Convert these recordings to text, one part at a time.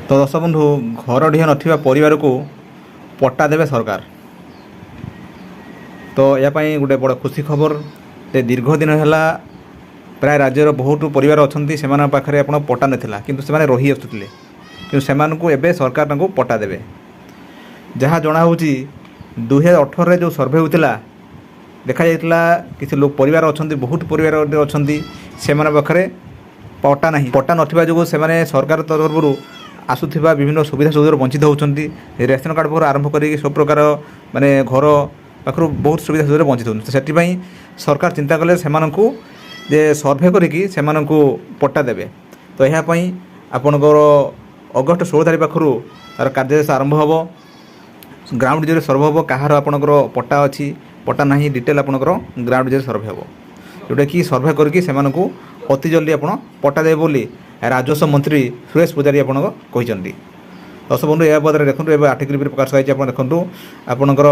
तो दर्शक बंधु घरढिଅ नथिबा परिवार को पट्टा देवे सरकार। तो या गोटे बड़ खुशी खबर ते दीर्घ दिन है प्राय राज्यर बहुत परिवार अच्छा से पाखे आप पट्टा नाला किंतु से रही आसुले कि से सरकार पट्टा देवे। जहाँ जनाऊँ 2018 जो सर्भे होता देखा जाता किसी लोग परिवार अच्छा बहुत परिवार अच्छा से पाखे पट्टा ना पट्टा ना जो से सरकार तरफ आसुवा विभिन्न सुविधा सुविधा वंचित होती रेशन कार्ड पाखु आरंभ कर सब प्रकार माने घर पाखु बहुत सुविधा सुविधा वंचित होती से सरकार चिंता कले से जे सर्भे करिकी पट्टा देवे। तो यह आपणकर अगस्ट 16 तारीख पाखु तार कार्यादेश आरंभ हो ग्राउंड जीरो सर्भे हम कहार आपणकर पट्टा अच्छी पट्टा ना डिटेल आपणकर ग्राउंड जीरो सर्भे हम जोटा कि सर्भे करके अति जल्दी आप पट्टा देवे बोली राजस्व मंत्री सुरेश पूजारी आपको कहते। दर्शक बंधु यह बदले देखो ये आर्टिकल प्रकाश पाई आप देखो आपणकर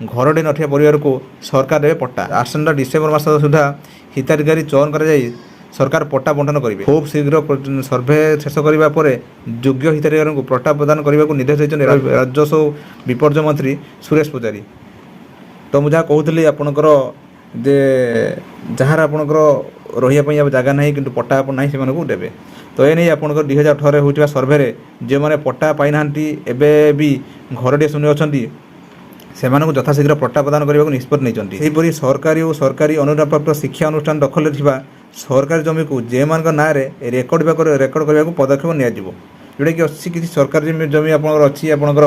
घरटी नथिया परिवार को सरकार देवे पट्टा। आसंता डिसेम्बर मास सुधा हिताधिकारी चयन कर सरकार पट्टा बंटन करेंगे। खूब शीघ्र सर्भे शेष करने पर योग्य हिताधिकारी को पट्टा प्रदान करने को निर्देश देते राजस्व विपर्य मंत्री सुरेश पूजारी। तो मुझे कहती आपणकर जे जहाँ आपणकर रही जगह ना कि पट्टा आप ना से देवे। तो ये नहीं आपंकर 2018 होता सर्भे जो मैंने पट्टा पाई ना एवं भी घरटे शून्य अच्छा से यथाशीघ्र पट्टा प्रदान करने को निष्पत्ति नहीं। सरकारी और सरकारी अनुदानप्राप्त शिक्षा अनुष्ठान दखल सरकारी जमी को जे मान ना रेकर्ड करने को पदक्षेप नियाजिबो जोटा कि अच्छी किसी सरकारी जमी आपंकर अच्छी आपंकर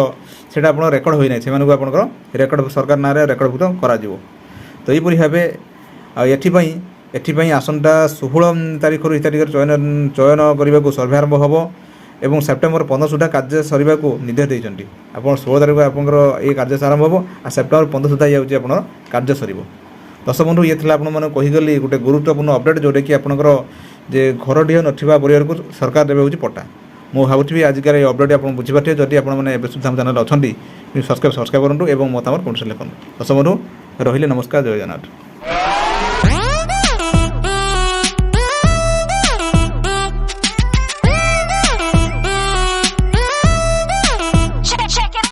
से रेकर्ड होना से आपंकर रेकर्ड सरकार ना रेकर्डभुक्त करा। तो यहपरी भाव एपाई आसंता 16 तारीख हिताधिकारी चयन करने को सर्भे आरंभ हो और सेप्टेम्बर 15 सुधा कार्य सर को निर्देश देते। आप 16 तारीख आपंकर ये कार्य आरंभ हो और सेप्टेम्बर 15 सुधा ये आप कार्य सर। दर्शक बंधु ये आपगली गोटे गुरुत्वपूर्ण अपडेट जोटा कि आपंकर जे घरढिଅ नथिबा परिवार को सरकार देवे हूँ पट्टा। मु भावुथि आजिकार ये अपडेट आप बुझीपारे जदि आपने सुधा चैनल अच्छा सब्सक्राइब करूँ और मतामत कमेंट लिखूँ। दर्शक बंधु रहिले नमस्कार, जय जगन्नाथ।